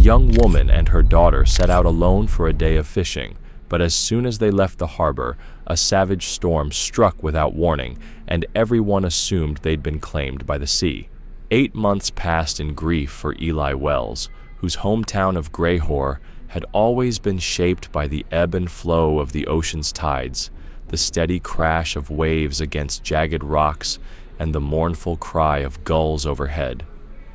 young woman and her daughter set out alone for a day of fishing, but as soon as they left the harbor, a savage storm struck without warning, and everyone assumed they'd been claimed by the sea. 8 months passed in grief for Eli Wells, whose hometown of Greyhoor had always been shaped by the ebb and flow of the ocean's tides, the steady crash of waves against jagged rocks, and the mournful cry of gulls overhead.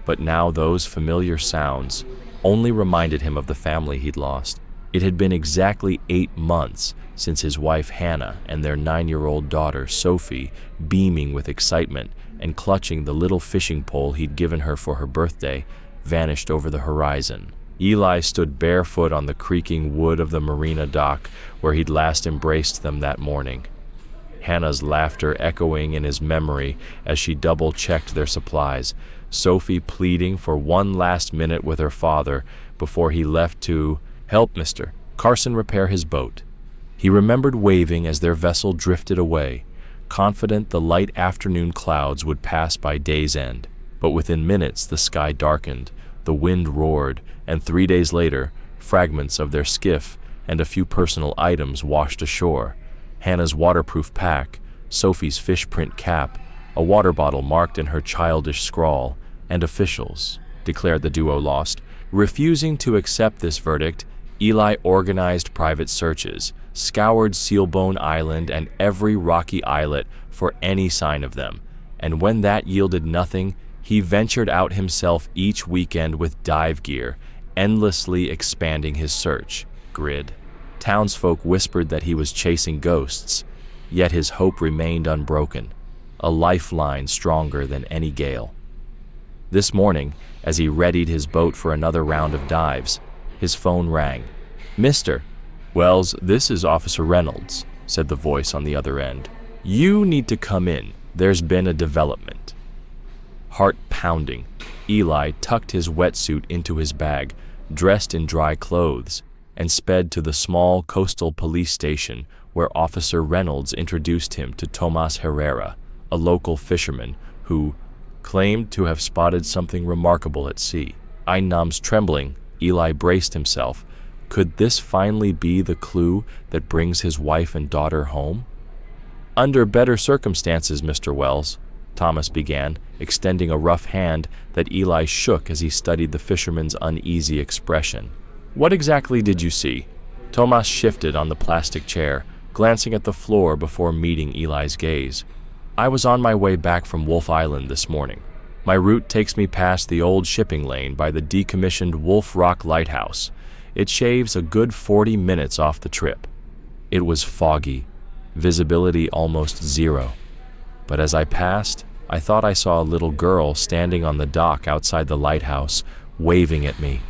But now those familiar sounds only reminded him of the family he'd lost. It had been exactly 8 months since his wife Hannah and their 9-year-old daughter Sophie, beaming with excitement and clutching the little fishing pole he'd given her for her birthday, vanished over the horizon. Eli stood barefoot on the creaking wood of the marina dock where he'd last embraced them that morning, Hannah's laughter echoing in his memory as she double-checked their supplies, Sophie pleading for one last minute with her father before he left to help Mr. Carson repair his boat. He remembered waving as their vessel drifted away, confident the light afternoon clouds would pass by day's end. But within minutes the sky darkened, the wind roared, and 3 days later, fragments of their skiff and a few personal items washed ashore. Hannah's waterproof pack, Sophie's fish print cap, a water bottle marked in her childish scrawl, and officials, declared the duo lost. Refusing to accept this verdict, Eli organized private searches, scoured Sealbone Island and every rocky islet for any sign of them, and when that yielded nothing, he ventured out himself each weekend with dive gear, endlessly expanding his search grid. Townsfolk whispered that he was chasing ghosts, yet his hope remained unbroken, a lifeline stronger than any gale. This morning, as he readied his boat for another round of dives, his phone rang. "Mr. Wells, this is Officer Reynolds," said the voice on the other end. "You need to come in. There's been a development." Heart pounding, Eli tucked his wetsuit into his bag, dressed in dry clothes, and sped to the small coastal police station where Officer Reynolds introduced him to Tomas Herrera, a local fisherman who claimed to have spotted something remarkable at sea. Einarms trembling, Eli braced himself. Could this finally be the clue that brings his wife and daughter home? "Under better circumstances, Mr. Wells," Thomas began, extending a rough hand that Eli shook as he studied the fisherman's uneasy expression. "What exactly did you see?" Tomas shifted on the plastic chair, glancing at the floor before meeting Eli's gaze. "I was on my way back from Wolf Island this morning. My route takes me past the old shipping lane by the decommissioned Wolf Rock Lighthouse. It shaves a good 40 minutes off the trip. It was foggy, visibility almost zero. But as I passed, I thought I saw a little girl standing on the dock outside the lighthouse, waving at me."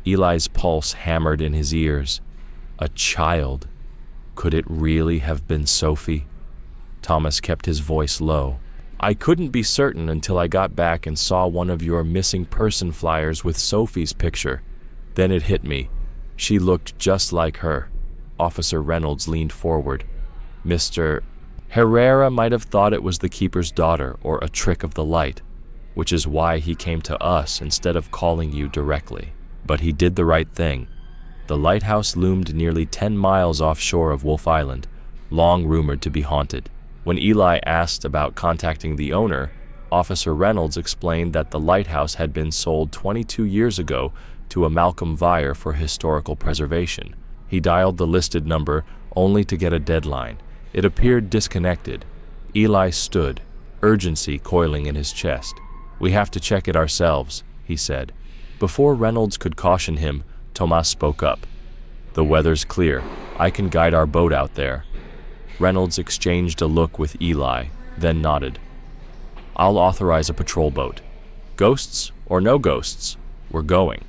Eli's pulse hammered in his ears. A child. Could it really have been Sophie? Thomas kept his voice low. "I couldn't be certain until I got back and saw one of your missing person flyers with Sophie's picture. Then it hit me. She looked just like her." Officer Reynolds leaned forward. "Mr. Herrera might have thought it was the keeper's daughter or a trick of the light, which is why he came to us instead of calling you directly. But he did the right thing. The lighthouse loomed nearly 10 miles offshore of Wolf Island, long rumored to be haunted. When Eli asked about contacting the owner, Officer Reynolds explained that the lighthouse had been sold 22 years ago to a Malcolm Vire for historical preservation. He dialed the listed number only to get a deadline. It appeared disconnected. Eli stood, urgency coiling in his chest. "We have to check it ourselves," he said. Before Reynolds could caution him, Tomas spoke up. "The weather's clear. I can guide our boat out there." Reynolds exchanged a look with Eli, then nodded. "I'll authorize a patrol boat. Ghosts or no ghosts, we're going."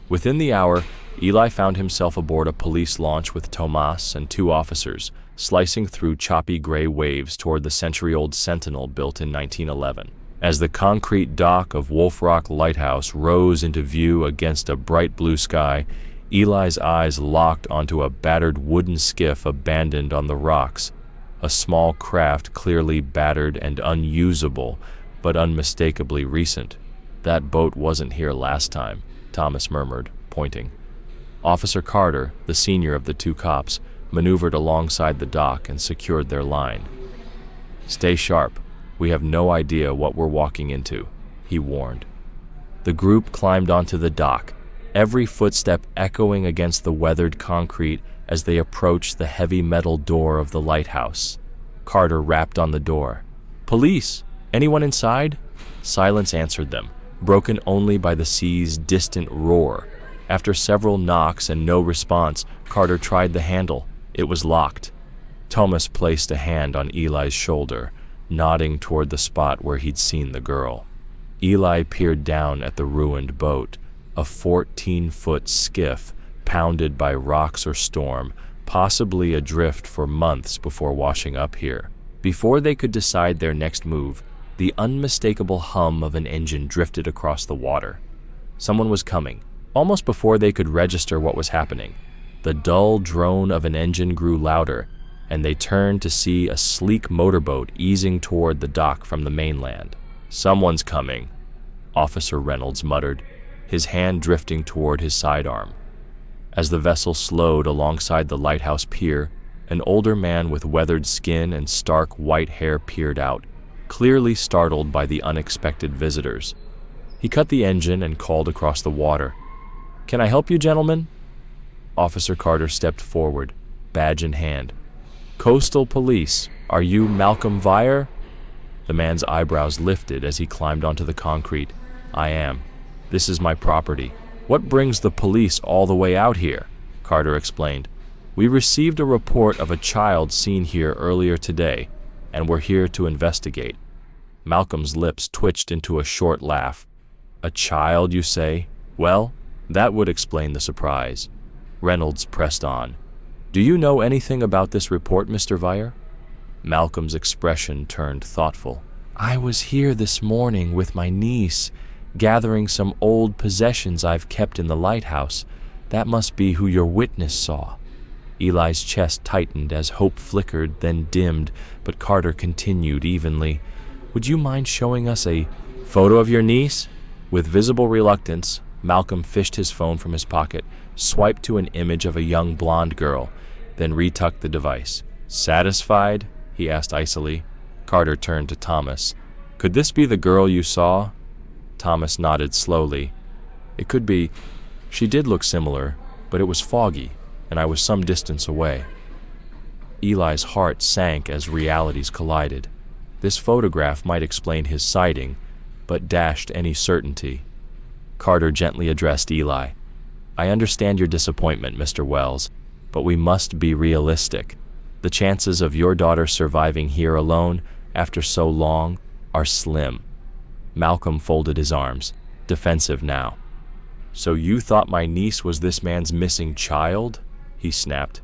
Within the hour, Eli found himself aboard a police launch with Tomas and 2 officers, slicing through choppy gray waves toward the century-old Sentinel built in 1911. As the concrete dock of Wolf Rock Lighthouse rose into view against a bright blue sky, Eli's eyes locked onto a battered wooden skiff abandoned on the rocks, a small craft clearly battered and unusable, but unmistakably recent. That boat wasn't here last time, Thomas murmured, pointing. Officer Carter, the senior of the two cops, maneuvered alongside the dock and secured their line. "Stay sharp. We have no idea what we're walking into," he warned. The group climbed onto the dock, every footstep echoing against the weathered concrete as they approached the heavy metal door of the lighthouse. Carter rapped on the door. "Police! Anyone inside?" Silence answered them, broken only by the sea's distant roar. After several knocks and no response, Carter tried the handle. It was locked. Thomas placed a hand on Eli's shoulder, nodding toward the spot where he'd seen the girl. Eli peered down at the ruined boat, a 14-foot skiff pounded by rocks or storm, possibly adrift for months before washing up here. Before they could decide their next move, the unmistakable hum of an engine drifted across the water. Someone was coming. Almost before they could register what was happening, the dull drone of an engine grew louder, and they turned to see a sleek motorboat easing toward the dock from the mainland. "Someone's coming," Officer Reynolds muttered, his hand drifting toward his sidearm. As the vessel slowed alongside the lighthouse pier, an older man with weathered skin and stark white hair peered out, clearly startled by the unexpected visitors. He cut the engine and called across the water. "Can I help you, gentlemen?" Officer Carter stepped forward, badge in hand. "Coastal Police, are you Malcolm Vire?" The man's eyebrows lifted as he climbed onto the concrete. "I am. This is my property." "What brings the police all the way out here?" Carter explained. "We received a report of a child seen here earlier today, and we're here to investigate." Malcolm's lips twitched into a short laugh. "A child, you say? Well, that would explain the surprise." Reynolds pressed on. "Do you know anything about this report, Mr. Vire?" Malcolm's expression turned thoughtful. "I was here this morning with my niece, gathering some old possessions I've kept in the lighthouse. That must be who your witness saw." Eli's chest tightened as hope flickered, then dimmed, but Carter continued evenly. "Would you mind showing us a photo of your niece?" With visible reluctance, Malcolm fished his phone from his pocket, swiped to an image of a young blonde girl, then retucked the device. "Satisfied?" he asked icily. Carter turned to Thomas. "Could this be the girl you saw?" Thomas nodded slowly. "It could be. She did look similar, but it was foggy, and I was some distance away." Eli's heart sank as realities collided. This photograph might explain his sighting, but dashed any certainty. Carter gently addressed Eli. "I understand your disappointment, Mr. Wells, but we must be realistic. The chances of your daughter surviving here alone after so long are slim." Malcolm folded his arms, defensive now. "So you thought my niece was this man's missing child?" he snapped.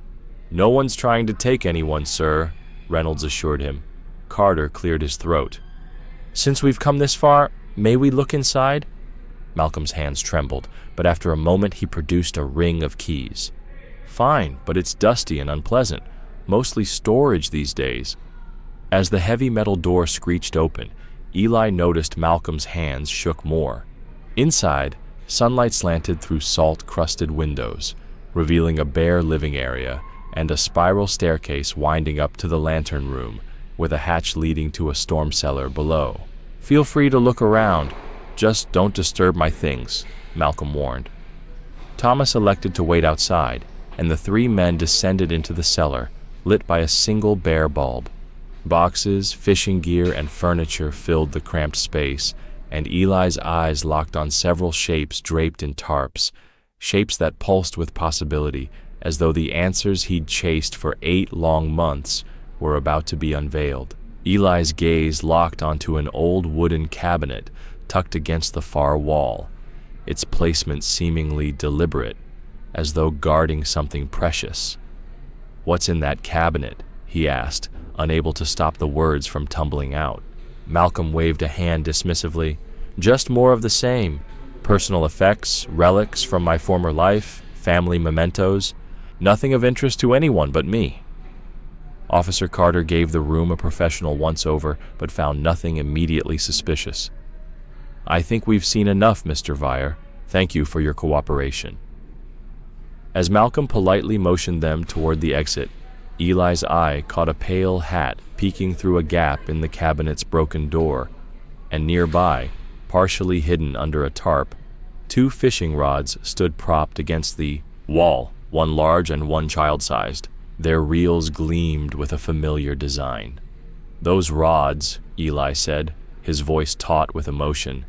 "No one's trying to take anyone, sir," Reynolds assured him. Carter cleared his throat. "Since we've come this far, may we look inside?" Malcolm's hands trembled, but after a moment he produced a ring of keys. "Fine, but it's dusty and unpleasant. Mostly storage these days." As the heavy metal door screeched open, Eli noticed Malcolm's hands shook more. Inside, sunlight slanted through salt-crusted windows, revealing a bare living area and a spiral staircase winding up to the lantern room, with a hatch leading to a storm cellar below. "Feel free to look around. Just don't disturb my things," Malcolm warned. Thomas elected to wait outside, and the three men descended into the cellar, lit by a single bare bulb. Boxes, fishing gear, and furniture filled the cramped space, and Eli's eyes locked on several shapes draped in tarps, shapes that pulsed with possibility, as though the answers he'd chased for 8 long months were about to be unveiled. Eli's gaze locked onto an old wooden cabinet tucked against the far wall, its placement seemingly deliberate, as though guarding something precious. "What's in that cabinet?" he asked, unable to stop the words from tumbling out. Malcolm waved a hand dismissively. "Just more of the same. Personal effects, relics from my former life, family mementos. Nothing of interest to anyone but me." Officer Carter gave the room a professional once-over, but found nothing immediately suspicious. "I think we've seen enough, Mr. Vire. Thank you for your cooperation." As Malcolm politely motioned them toward the exit, Eli's eye caught a pale hat peeking through a gap in the cabinet's broken door, and nearby, partially hidden under a tarp, 2 fishing rods stood propped against the wall, one large and one child-sized. Their reels gleamed with a familiar design. "Those rods," Eli said, his voice taut with emotion,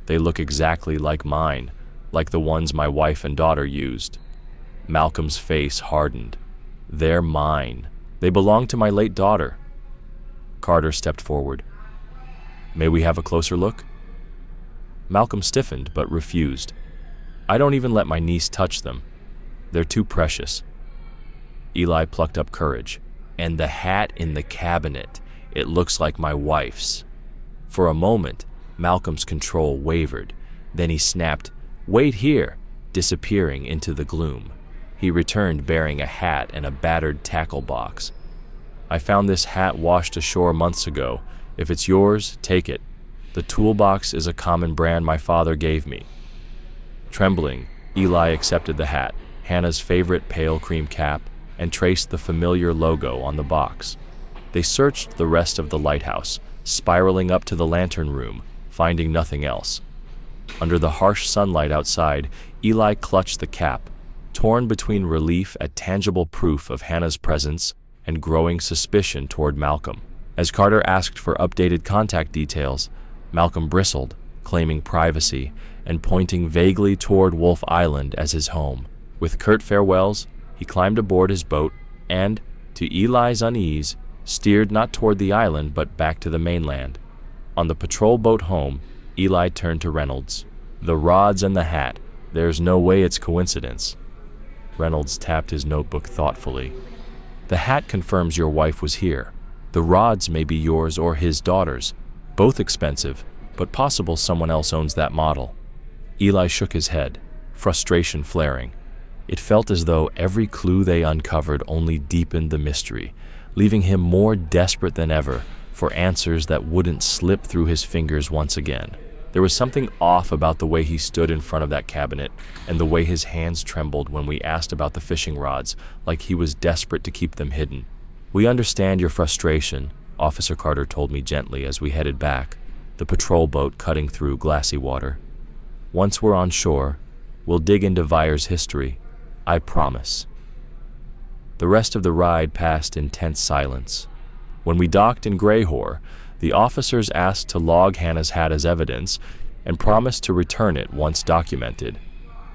"they look exactly like mine, like the ones my wife and daughter used." Malcolm's face hardened. "They're mine. They belong to my late daughter." Carter stepped forward. "May we have a closer look?" Malcolm stiffened but refused. "I don't even let my niece touch them. They're too precious." Eli plucked up courage. "And the hat in the cabinet, it looks like my wife's." For a moment, Malcolm's control wavered. Then he snapped, "Wait here," disappearing into the gloom. He returned bearing a hat and a battered tackle box. "I found this hat washed ashore months ago. If it's yours, take it. The toolbox is a common brand my father gave me." Trembling, Eli accepted the hat, Hannah's favorite pale cream cap, and traced the familiar logo on the box. They searched the rest of the lighthouse, spiraling up to the lantern room, finding nothing else. Under the harsh sunlight outside, Eli clutched the cap, torn between relief at tangible proof of Hannah's presence and growing suspicion toward Malcolm. As Carter asked for updated contact details, Malcolm bristled, claiming privacy and pointing vaguely toward Wolf Island as his home. With curt farewells, he climbed aboard his boat and, to Eli's unease, steered not toward the island but back to the mainland. On the patrol boat home, Eli turned to Reynolds. "The rods and the hat. There's no way it's coincidence." Reynolds tapped his notebook thoughtfully. "The hat confirms your wife was here. The rods may be yours or his daughter's. Both expensive, but possible someone else owns that model." Eli shook his head, frustration flaring. It felt as though every clue they uncovered only deepened the mystery, leaving him more desperate than ever for answers that wouldn't slip through his fingers once again. There was something off about the way he stood in front of that cabinet and the way his hands trembled when we asked about the fishing rods, like he was desperate to keep them hidden. "We understand your frustration," Officer Carter told me gently as we headed back, the patrol boat cutting through glassy water. "Once we're on shore, we'll dig into Veyer's history. I promise." The rest of the ride passed in tense silence. When we docked in Greyhoor, the officers asked to log Hannah's hat as evidence and promised to return it once documented.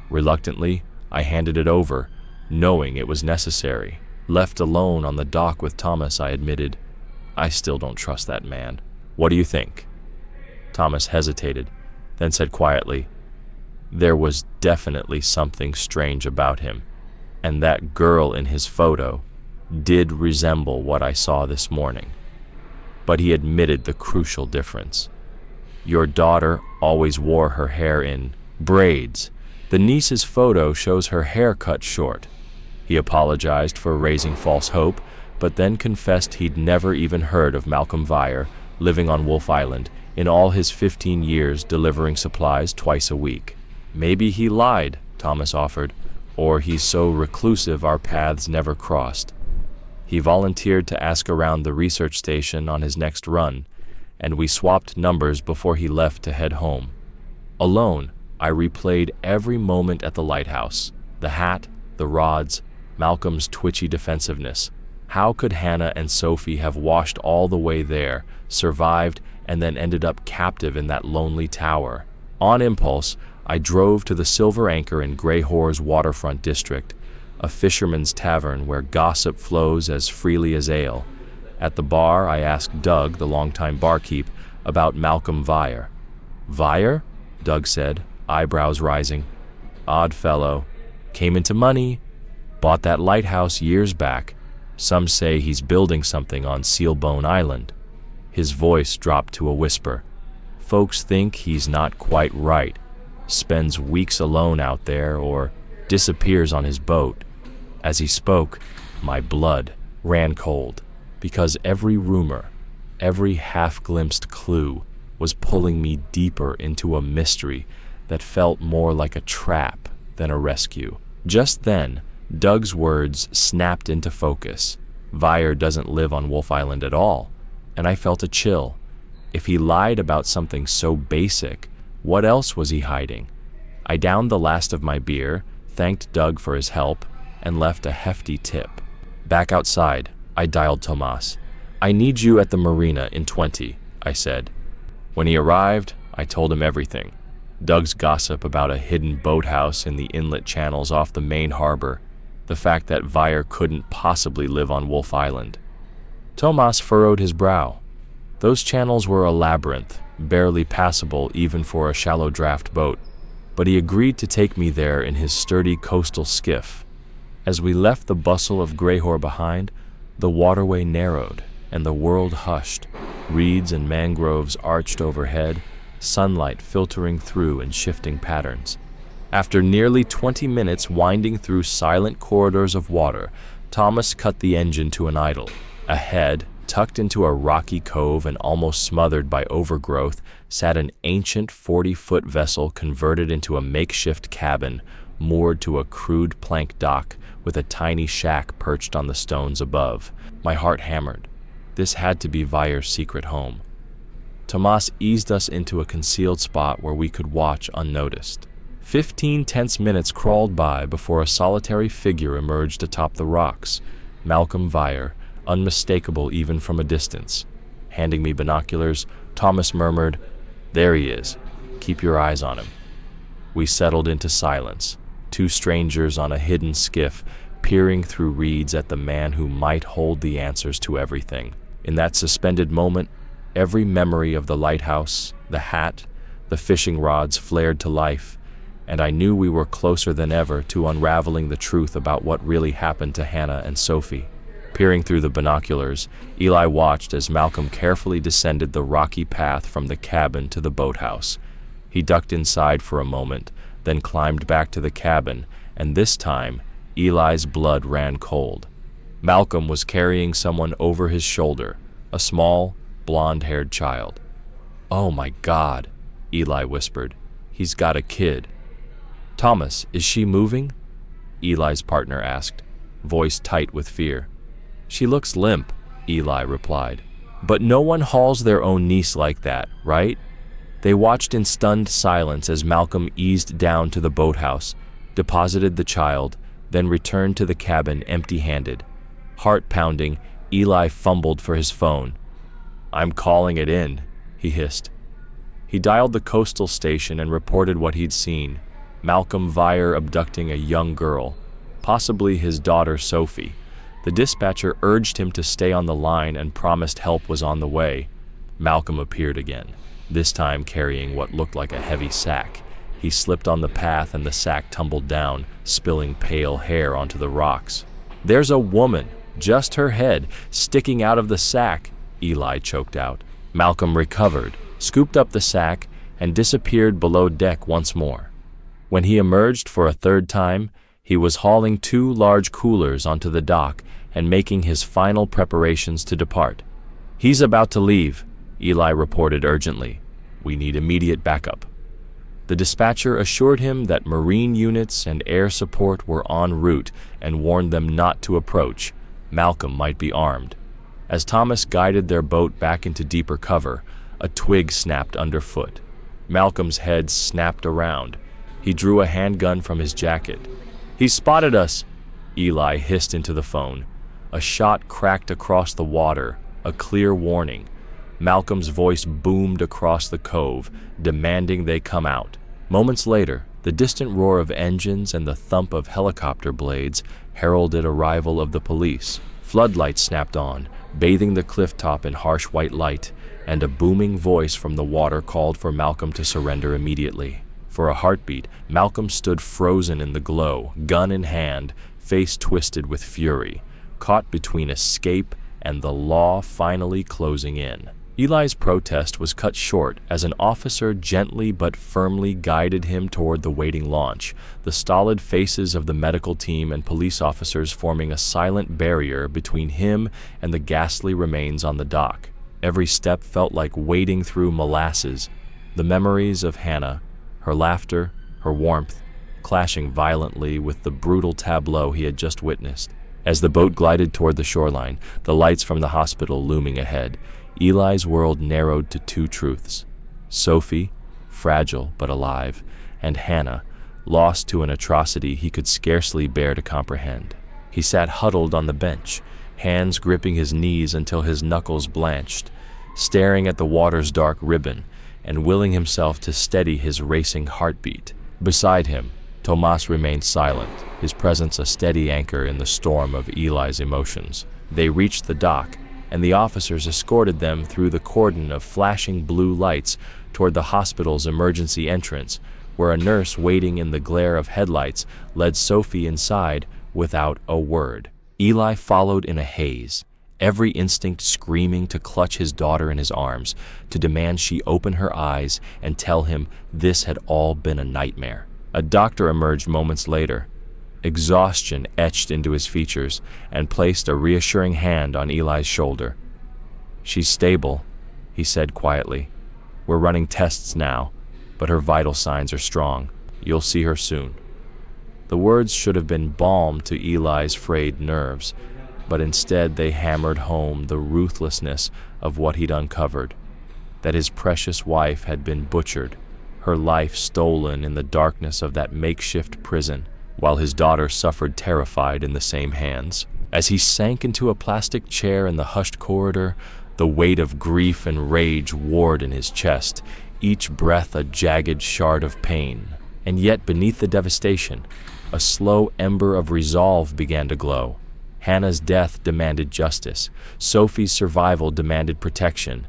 Reluctantly, I handed it over, knowing it was necessary. Left alone on the dock with Thomas, I admitted, "I still don't trust that man. What do you think?" Thomas hesitated, then said quietly, "There was definitely something strange about him, and that girl in his photo did resemble what I saw this morning." But he admitted the crucial difference. "Your daughter always wore her hair in braids. The niece's photo shows her hair cut short." He apologized for raising false hope, but then confessed he'd never even heard of Malcolm Veyer living on Wolf Island in all his 15 years delivering supplies twice a week. "Maybe he lied," Thomas offered, "or he's so reclusive our paths never crossed." He volunteered to ask around the research station on his next run, and we swapped numbers before he left to head home. Alone, I replayed every moment at the lighthouse, the hat, the rods, Malcolm's twitchy defensiveness. How could Hannah and Sophie have washed all the way there, survived, and then ended up captive in that lonely tower? On impulse, I drove to the Silver Anchor in Greyhoor's waterfront district, a fisherman's tavern where gossip flows as freely as ale. At the bar, I asked Doug, the longtime barkeep, about Malcolm Veyer. "Veyer?" Doug said, eyebrows rising. "Odd fellow. Came into money. Bought that lighthouse years back. Some say he's building something on Sealbone Island." His voice dropped to a whisper. "Folks think he's not quite right. Spends weeks alone out there or disappears on his boat." As he spoke, my blood ran cold, because every rumor, every half-glimpsed clue was pulling me deeper into a mystery that felt more like a trap than a rescue. Just then, Doug's words snapped into focus. Vire doesn't live on Wolf Island at all, and I felt a chill. If he lied about something so basic, what else was he hiding? I downed the last of my beer, thanked Doug for his help, and left a hefty tip. Back outside, I dialed Tomas. "I need you at the marina in 20, I said. When he arrived, I told him everything. Doug's gossip about a hidden boathouse in the inlet channels off the main harbor, the fact that Vire couldn't possibly live on Wolf Island. Tomas furrowed his brow. Those channels were a labyrinth, barely passable even for a shallow draft boat, but he agreed to take me there in his sturdy coastal skiff. As we left the bustle of Greyhoor behind, the waterway narrowed and the world hushed. Reeds and mangroves arched overhead, sunlight filtering through in shifting patterns. After nearly 20 minutes winding through silent corridors of water, Thomas cut the engine to an idle. Ahead, tucked into a rocky cove and almost smothered by overgrowth, sat an ancient 40-foot vessel converted into a makeshift cabin, moored to a crude plank dock with a tiny shack perched on the stones above. My heart hammered. This had to be Vire's secret home. Tomas eased us into a concealed spot where we could watch unnoticed. 15 tense minutes crawled by before a solitary figure emerged atop the rocks. Malcolm Vire, unmistakable even from a distance. Handing me binoculars, Thomas murmured, "There he is. Keep your eyes on him." We settled into silence, two strangers on a hidden skiff, peering through reeds at the man who might hold the answers to everything. In that suspended moment, every memory of the lighthouse, the hat, the fishing rods flared to life, and I knew we were closer than ever to unraveling the truth about what really happened to Hannah and Sophie. Peering through the binoculars, Eli watched as Malcolm carefully descended the rocky path from the cabin to the boathouse. He ducked inside for a moment, then climbed back to the cabin, and this time, Eli's blood ran cold. Malcolm was carrying someone over his shoulder, a small, blonde-haired child. "Oh my God," Eli whispered. "He's got a kid." "Thomas, is she moving?" Eli's partner asked, voice tight with fear. "She looks limp," Eli replied. "But no one hauls their own niece like that, right?" They watched in stunned silence as Malcolm eased down to the boathouse, deposited the child, then returned to the cabin empty-handed. Heart pounding, Eli fumbled for his phone. "I'm calling it in," he hissed. He dialed the coastal station and reported what he'd seen. Malcolm Vire abducting a young girl, possibly his daughter Sophie. The dispatcher urged him to stay on the line and promised help was on the way. Malcolm appeared again, this time carrying what looked like a heavy sack. He slipped on the path and the sack tumbled down, spilling pale hair onto the rocks. "There's a woman, just her head, sticking out of the sack," Eli choked out. Malcolm recovered, scooped up the sack, and disappeared below deck once more. When he emerged for a third time, he was hauling 2 large coolers onto the dock and making his final preparations to depart. "He's about to leave," Eli reported urgently. "We need immediate backup." The dispatcher assured him that Marine units and air support were en route and warned them not to approach. Malcolm might be armed. As Thomas guided their boat back into deeper cover, a twig snapped underfoot. Malcolm's head snapped around. He drew a handgun from his jacket. "He spotted us," Eli hissed into the phone. A shot cracked across the water, a clear warning. Malcolm's voice boomed across the cove, demanding they come out. Moments later, the distant roar of engines and the thump of helicopter blades heralded arrival of the police. Floodlights snapped on, bathing the clifftop in harsh white light, and a booming voice from the water called for Malcolm to surrender immediately. For a heartbeat, Malcolm stood frozen in the glow, gun in hand, face twisted with fury, caught between escape and the law finally closing in. Eli's protest was cut short as an officer gently but firmly guided him toward the waiting launch, the stolid faces of the medical team and police officers forming a silent barrier between him and the ghastly remains on the dock. Every step felt like wading through molasses. The memories of Hannah, her laughter, her warmth, clashing violently with the brutal tableau he had just witnessed. As the boat glided toward the shoreline, the lights from the hospital looming ahead, Eli's world narrowed to two truths: Sophie, fragile but alive, and Hannah, lost to an atrocity he could scarcely bear to comprehend. He sat huddled on the bench, hands gripping his knees until his knuckles blanched, staring at the water's dark ribbon and willing himself to steady his racing heartbeat. Beside him, Tomas remained silent, his presence a steady anchor in the storm of Eli's emotions. They reached the dock, and the officers escorted them through the cordon of flashing blue lights toward the hospital's emergency entrance, where a nurse waiting in the glare of headlights led Sophie inside without a word. Eli followed in a haze, every instinct screaming to clutch his daughter in his arms, to demand she open her eyes and tell him this had all been a nightmare. A doctor emerged moments later, exhaustion etched into his features, and placed a reassuring hand on Eli's shoulder. "She's stable," he said quietly. "We're running tests now, but her vital signs are strong. You'll see her soon." The words should have been balm to Eli's frayed nerves, but instead they hammered home the ruthlessness of what he'd uncovered, that his precious wife had been butchered, her life stolen in the darkness of that makeshift prison, while his daughter suffered terrified in the same hands. As he sank into a plastic chair in the hushed corridor, the weight of grief and rage warred in his chest, each breath a jagged shard of pain. And yet beneath the devastation, a slow ember of resolve began to glow. Hannah's death demanded justice, Sophie's survival demanded protection,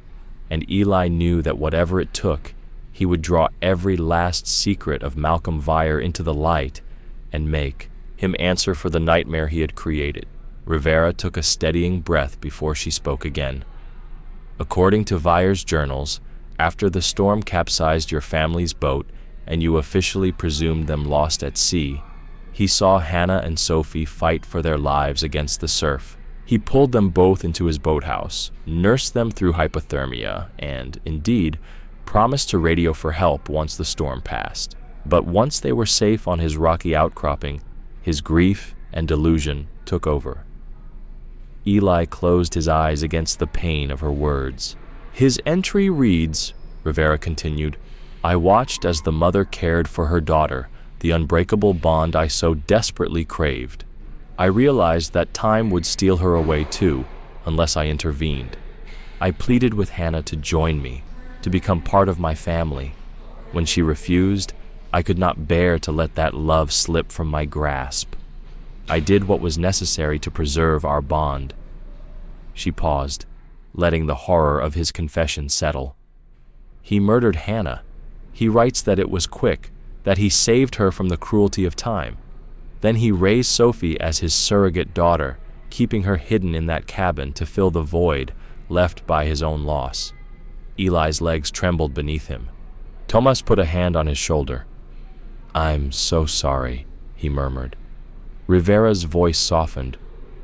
and Eli knew that whatever it took, he would draw every last secret of Malcolm Vire into the light and make him answer for the nightmare he had created. Rivera took a steadying breath before she spoke again. "According to Vire's journals, after the storm capsized your family's boat and you officially presumed them lost at sea, he saw Hannah and Sophie fight for their lives against the surf. He pulled them both into his boathouse, nursed them through hypothermia, and, indeed, promised to radio for help once the storm passed. But once they were safe on his rocky outcropping, his grief and delusion took over." Eli closed his eyes against the pain of her words. "His entry reads," Rivera continued, "I watched as the mother cared for her daughter, the unbreakable bond I so desperately craved. I realized that time would steal her away too, unless I intervened. I pleaded with Hannah to join me, to become part of my family. When she refused, I could not bear to let that love slip from my grasp. I did what was necessary to preserve our bond." She paused, letting the horror of his confession settle. "He murdered Hannah. He writes that it was quick, that he saved her from the cruelty of time. Then he raised Sophie as his surrogate daughter, keeping her hidden in that cabin to fill the void left by his own loss." Eli's legs trembled beneath him. Tomas put a hand on his shoulder. "I'm so sorry," he murmured. Rivera's voice softened,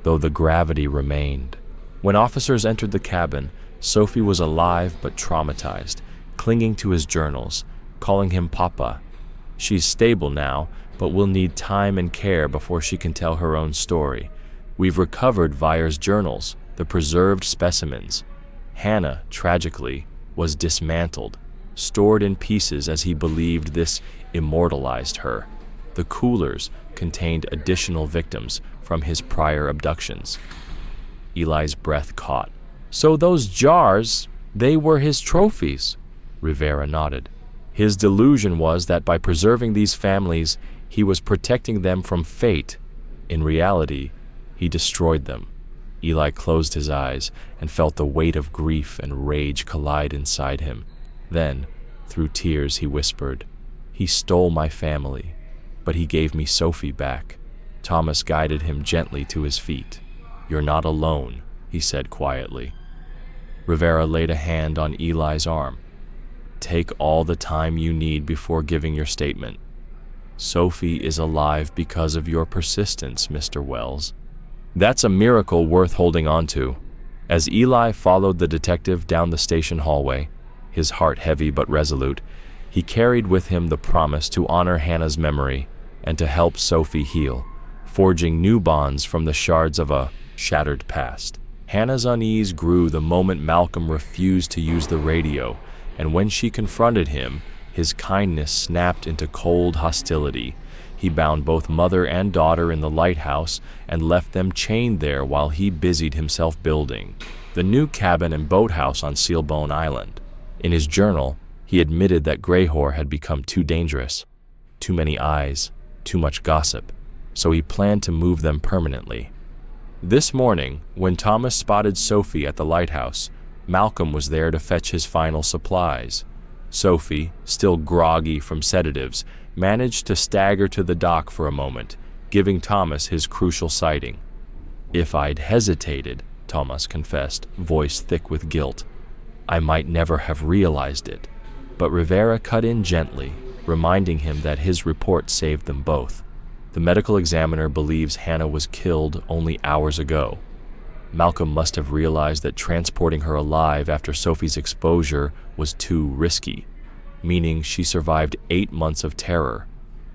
though the gravity remained. When officers entered the cabin, Sophie was alive but traumatized, clinging to his journals, calling him Papa. "She's stable now, but will need time and care before she can tell her own story. We've recovered Vire's journals, the preserved specimens. Hannah, tragically, was dismantled, stored in pieces as he believed this immortalized her. The coolers contained additional victims from his prior abductions." Eli's breath caught. "So those jars, they were his trophies?" Rivera nodded. "His delusion was that by preserving these families, he was protecting them from fate. In reality, he destroyed them." Eli closed his eyes and felt the weight of grief and rage collide inside him. Then, through tears, he whispered, "He stole my family, but he gave me Sophie back." Thomas guided him gently to his feet. "You're not alone," he said quietly. Rivera laid a hand on Eli's arm. "Take all the time you need before giving your statement. Sophie is alive because of your persistence, Mr. Wells." "That's a miracle worth holding on to." As Eli followed the detective down the station hallway, his heart heavy but resolute, He carried with him the promise to honor Hannah's memory and to help Sophie heal, forging new bonds from the shards of a shattered past. Hannah's unease grew the moment Malcolm refused to use the radio, and when she confronted him, his kindness snapped into cold hostility. He bound both mother and daughter in the lighthouse and left them chained there while he busied himself building the new cabin and boathouse on Sealbone Island. In his journal, he admitted that Greyhoor had become too dangerous, too many eyes, too much gossip, so he planned to move them permanently. This morning, when Thomas spotted Sophie at the lighthouse, Malcolm was there to fetch his final supplies. Sophie, still groggy from sedatives, managed to stagger to the dock for a moment, giving Thomas his crucial sighting. "If I'd hesitated," Thomas confessed, voice thick with guilt, "I might never have realized it." But Rivera cut in gently, reminding him that his report saved them both. The medical examiner believes Hannah was killed only hours ago. Malcolm must have realized that transporting her alive after Sophie's exposure was too risky, meaning she survived 8 months of terror,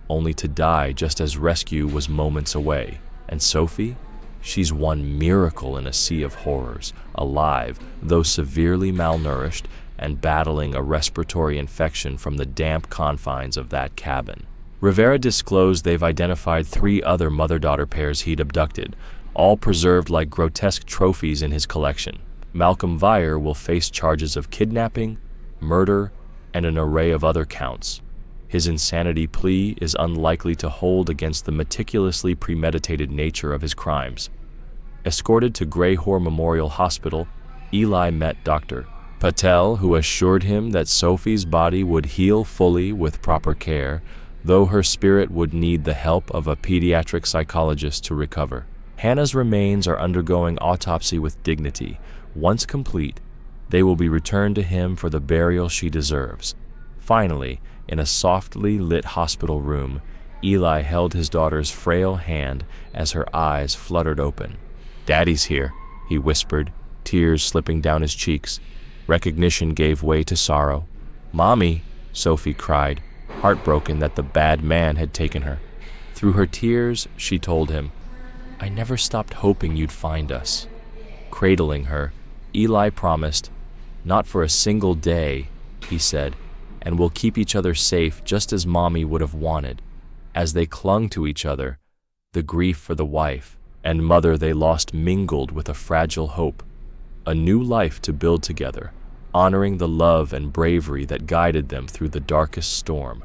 only to die just as rescue was moments away. And Sophie? She's one miracle in a sea of horrors, alive, though severely malnourished, and battling a respiratory infection from the damp confines of that cabin. Rivera disclosed they've identified 3 other mother-daughter pairs he'd abducted, all preserved like grotesque trophies in his collection. Malcolm Vire will face charges of kidnapping, murder, and an array of other counts. His insanity plea is unlikely to hold against the meticulously premeditated nature of his crimes. Escorted to Greyhoor Memorial Hospital, Eli met Dr. Patel, who assured him that Sophie's body would heal fully with proper care, though her spirit would need the help of a pediatric psychologist to recover. Hannah's remains are undergoing autopsy with dignity. Once complete, they will be returned to him for the burial she deserves. Finally, in a softly lit hospital room, Eli held his daughter's frail hand as her eyes fluttered open. "Daddy's here," he whispered, tears slipping down his cheeks. Recognition gave way to sorrow. "Mommy," Sophie cried, heartbroken that the bad man had taken her. Through her tears, she told him, "I never stopped hoping you'd find us." Cradling her, Eli promised, "Not for a single day," he said, "and we'll keep each other safe just as Mommy would have wanted." As they clung to each other, the grief for the wife and mother they lost mingled with a fragile hope, a new life to build together, honoring the love and bravery that guided them through the darkest storm.